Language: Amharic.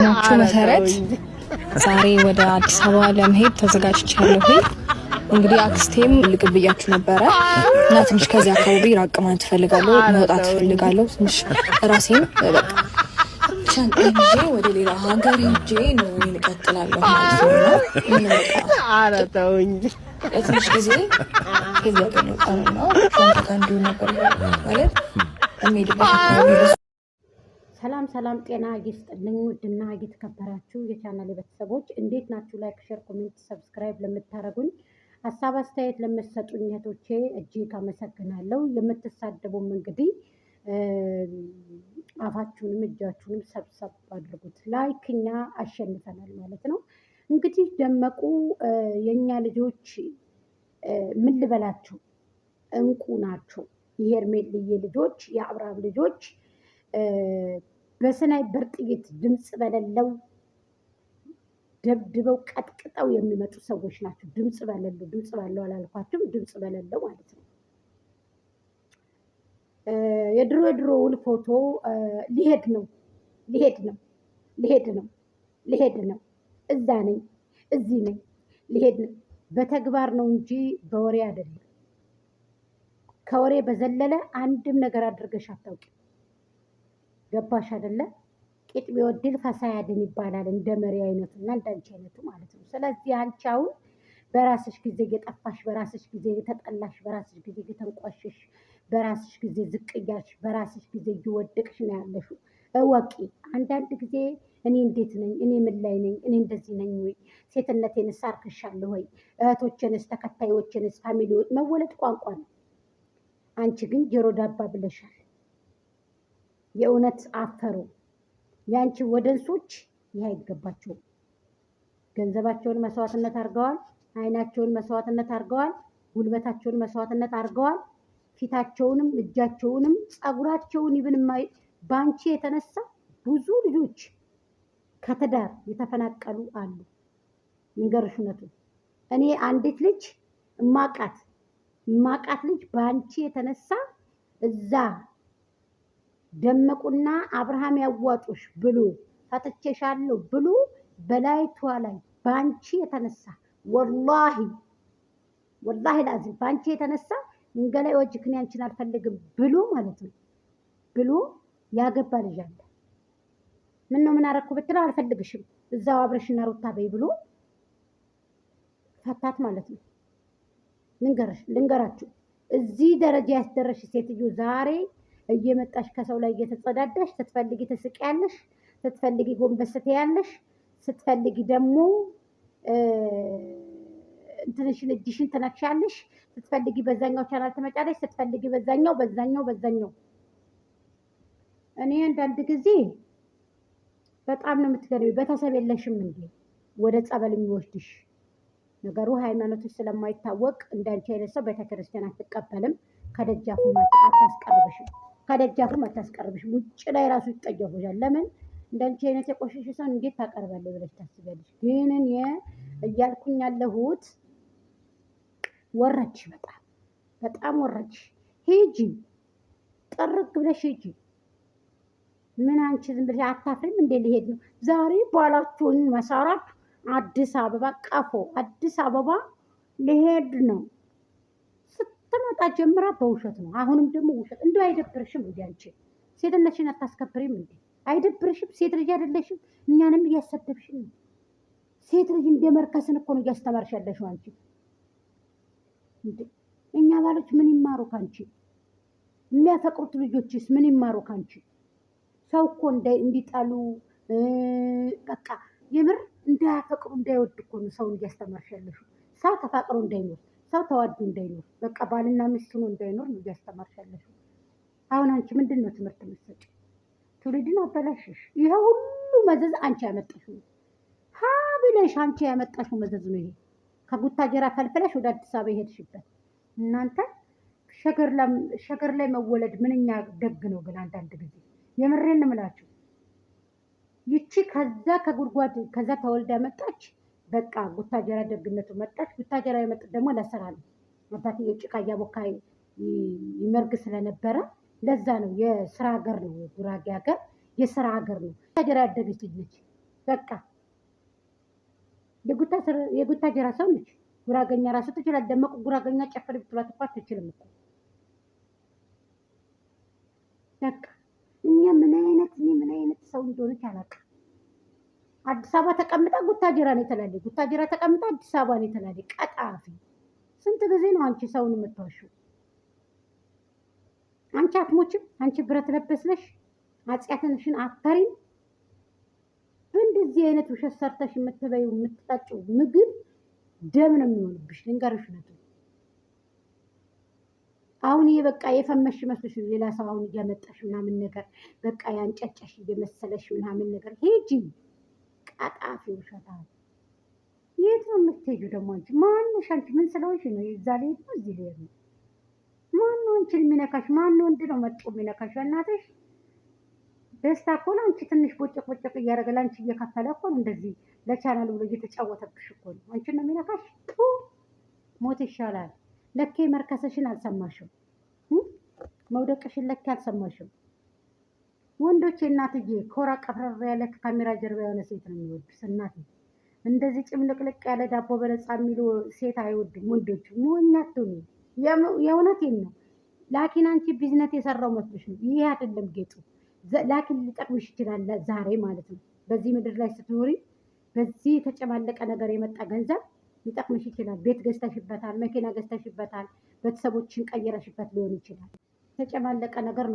ናችሁ መሰረት ዛሬ ወደ አዲስ አበባ ለመሄድ ተዘጋጅቻለሁ። እንግዲህ አክስቴም ልቅብያችሁ ነበረ እና ትንሽ ከዚህ አካባቢ ራቅ ማለት ፈልጋለሁ፣ መውጣት ፈልጋለሁ። ትንሽ ራሴን በቃ ሻንጣዬን ይዤ ወደ ሌላ ሀገር ሄጄ ነው እንቀጥላለሁ ማለት ነው። ምንም በቃ አረተውኝ ለትንሽ ጊዜ ከዚህ ሀገር ልወጣ ነው። ሻንጣ እንዲሁ ነበር ማለት የሚሄድበት አካባቢ። ሰላም ሰላም፣ ጤና ይስጥልኝ ውድና የተከበራችሁ የቻናሌ ቤተሰቦች እንዴት ናችሁ? ላይክ፣ ሼር፣ ኮሜንት፣ ሰብስክራይብ ለምታደርጉኝ ሀሳብ አስተያየት ለምትሰጡኝ እህቶቼ እጅግ አመሰግናለሁ። የምትሳደቡም እንግዲህ አፋችሁንም እጃችሁንም ሰብሰብ አድርጉት። ላይክ እኛ አሸንፈናል ማለት ነው። እንግዲህ ደመቁ የኛ ልጆች ምን ልበላችሁ እንቁ ናቸው። የሄርሜልዬ ልጆች የአብርሃም ልጆች በስናይፐር ጥይት ድምፅ በሌለው ደብድበው ቀጥቅጠው የሚመጡ ሰዎች ናቸው። ድምፅ ባለው አላልኳችሁም፣ ድምፅ በሌለው ማለት ነው። የድሮውን ፎቶ ሊሄድ ነው፣ እዛ ነኝ፣ እዚህ ነኝ፣ ሊሄድ ነው። በተግባር ነው እንጂ በወሬ አይደለም። ከወሬ በዘለለ አንድም ነገር አድርገሽ አታውቂም። ገባሽ አይደለ? ቂጥ ቢወድል ፈሳ ያድን ይባላል። እንደ መሪ አይነቱ እና እንዳንቺ አይነቱ ማለት ነው። ስለዚህ አንቺ አሁን በራስሽ ጊዜ እየጠፋሽ፣ በራስሽ ጊዜ እየተጠላሽ፣ በራስሽ ጊዜ እየተንቋሸሽ፣ በራስሽ ጊዜ ዝቅ እያልሽ፣ በራስሽ ጊዜ እየወደቅሽ ነው ያለሽው። እወቂ። አንዳንድ ጊዜ እኔ እንዴት ነኝ፣ እኔ ምን ላይ ነኝ፣ እኔ እንደዚህ ነኝ ወይ፣ ሴትነቴንስ አርክሻለሁ ወይ፣ እህቶችንስ፣ ተከታዮችንስ፣ ፋሚሊዎች መወለድ ቋንቋ ነው። አንቺ ግን ጆሮ ዳባ ብለሻል። የእውነት አፈሩ። ያንቺ ወደንሶች ይህ አይገባቸውም። ገንዘባቸውን መስዋዕትነት አድርገዋል። አይናቸውን መስዋዕትነት አድርገዋል። ጉልበታቸውን መስዋዕትነት አድርገዋል። ፊታቸውንም እጃቸውንም ፀጉራቸውን ይብን በአንቺ የተነሳ ብዙ ልጆች ከትዳር የተፈናቀሉ አሉ። ንገርሽ እውነቱን። እኔ አንዲት ልጅ እማቃት ልጅ በአንቺ የተነሳ እዛ ደመቁና አብርሃም ያዋጡሽ ብሎ ፈትቼሻለሁ ብሎ በላይቷ ላይ ባንቺ የተነሳ ወላሂ ላዚም ባንቺ የተነሳ እንገላይ ወጅክን ያንቺን አልፈልግም ብሎ ማለት ነው ብሎ ያገባ ልጅ አለ። ምን ነው ምን አረኩ ብትለው አልፈልግሽም እዛው አብረሽና ሩታ በይ ብሎ ፈታት ማለት ነው። ልንገራችሁ እዚህ ደረጃ ያስደረሽ ሴትዮ ዛሬ እየመጣሽ ከሰው ላይ እየተጸዳዳሽ ስትፈልጊ ትስቂያለሽ፣ ስትፈልጊ ጎንበስ ትያለሽ፣ ስትፈልጊ ደግሞ እንትንሽን እጅሽን ትነክሻለሽ፣ ስትፈልጊ በዛኛው ቻናል ትመጫለሽ፣ ስትፈልጊ በዛኛው። እኔ አንዳንድ ጊዜ በጣም ነው የምትገርሚው። ቤተሰብ የለሽም እንዴ ወደ ጸበል የሚወስድሽ? ነገሩ ሃይማኖትሽ ስለማይታወቅ እንዳንቺ አይነት ሰው ቤተክርስቲያን አትቀበልም፣ ከደጃፉም አታስቀርብሽም። ውጭ ላይ ራሱ ይጠየፉሻል። ለምን እንዳንቺ አይነት የቆሸሸ ሰው እንዴት ታቀርባለህ ብለሽ ታስቢያለሽ? ግን እኔ እያልኩኝ ያለሁት ወረድሽ፣ በጣም ወረድሽ። ሂጂ ጥርግ ብለሽ ሂጂ። ምን አንቺ ዝም ብለሽ አታፍሪም እንዴ? ሊሄድ ነው ዛሬ ባላችሁን መሰረት አዲስ አበባ ሊሄድ ነው ስትመጣ ጀምራ በውሸት ነው። አሁንም ደግሞ ውሸት። እንደው አይደብርሽም እንዴ? አንቺ ሴትነትሽን አታስከብሪም እንዴ? አይደብርሽም? ሴት ልጅ አይደለሽም? እኛንም እያሰደብሽን ነው። ሴት ልጅ እንደ መርከስን እኮ ነው እያስተማርሽ ያለሽው አንቺ። እኛ ባሎች ምን ይማሩ ካንቺ? የሚያፈቅሩት ልጆችስ ምን ይማሩ ካንቺ? ሰው እኮ እንዲጠሉ በቃ የምር እንዳያፈቅሩ እንዳይወድ እኮ ነው ሰውን እያስተማርሽ ያለሽው። ሰው ተፋቅሮ እንዳይኖር፣ ሰው ተዋዶ እንዳይኖር፣ በቃ ባልና ሚስት ሆኖ እንዳይኖር ነው እያስተማርሽ ያለሽው። አሁን አንቺ ምንድን ነው ትምህርት የምትሰጪው? ትውልድን አበላሽሽ። ይሄ ሁሉ መዘዝ አንቺ ያመጣሽው ነው። ሀ ብለሽ አንቺ ያመጣሽው መዘዝ ነው ይሄ። ከቡታጀራ ፈልፈለሽ ወደ አዲስ አበባ የሄድሽበት። እናንተ ሸገር ላይ መወለድ ምንኛ ደግ ነው። ግን አንዳንድ ጊዜ የምሬን እምላችሁ ይቺ ከዛ ተወልዳ መጣች። በቃ ቡታጀራ ደግነቱ መጣች። ቡታጀራ የመጣች ደግሞ ለስራ ነው። አባትዬው ጭቃ እያቦካ ይመርግ ስለነበረ ለዛ ነው። የስራ ሀገር ነው፣ ጉራጌ ሀገር የስራ ሀገር ነው። ቡታጀራ ያደገች ልጅ ነች። በቃ የጉታጀራ ሰው ነች። ጉራገኛ ራሱ ትችላል። ደመቁ ጉራገኛ ጨፍሪ ብትላት እኮ አትችልም እኮ። በቃ እኛ ምን አይነት ሰው እንደሆነች አላውቅም። አዲስ አበባ ተቀምጣ ጉታጀራ ነው የተላለች። ጉታጀራ ተቀምጣ አዲስ አበባ ነው የተላለች። ቀጣፊ! ስንት ጊዜ ነው አንቺ ሰውን የምትዋሽው? አንቺ አትሞችም? አንቺ ብረት ለበስ ነሽ። አጽያትንሽን አፈሪም። በእንደዚህ አይነት ውሸት ሰርተሽ የምትበይው የምትጠጪው ምግብ ደም ነው የሚሆንብሽ። ልንገርሽ ነው። አሁን ይሄ በቃ የፈመሽ መስሎሽ ሌላ ሰው አሁን እያመጣሽ ምናምን ነገር በቃ ያንጨጨሽ እየመሰለሽ ምናምን ነገር ሂጂ። ቀጣፊ ውሸታ! የት ነው የምትሄጂው ደግሞ አንቺ? ማንሽ አንቺ? ምን ስለሆንሽ ነው? እዛ ላይ ነው እዚህ ላይ ነው? ማነው አንቺን የሚነካሽ? ማነው ወንድ ነው መጥቶ የሚነካሽ? እናትሽ ደስታ እኮ ነው። አንቺ ትንሽ ቦጨቅ ቦጨቅ እያደረገ ለአንቺ እየከፈለ እኮ ነው እንደዚህ ለቻናል ብሎ እየተጫወተብሽ እኮ ነው። አንቺን ነው የሚነካሽ? ሞት ይሻላል። ለኬ መርከሰሽን አልሰማሽም? መውደቅሽን ለኬ አልሰማሽም? ወንዶች እናትዬ ኮራ ቀፍረር ያለ ካሜራ ጀርባ የሆነ ሴት ነው የሚወዱት። እናቴ እንደዚህ ጭምልቅልቅ ያለ ዳቦ በነፃ የሚሉ ሴት አይወዱም ወንዶች። ሞኝ አትሁኚ። የእውነቴን ነው። ላኪን አንቺ ቢዝነስ የሰራው መስሎሽ ነው። ይሄ አይደለም ጌጡ። ላኪን ሊጠቅምሽ ይችላል ዛሬ ማለት ነው። በዚህ ምድር ላይ ስትኖሪ በዚህ የተጨማለቀ ነገር የመጣ ገንዘብ ሊጠቅምሽ ይችላል። ቤት ገዝተሽበታል፣ መኪና ገዝተሽበታል፣ ቤተሰቦችን ቀይረሽበት ሊሆን ይችላል። የተጨማለቀ ነገር ነው።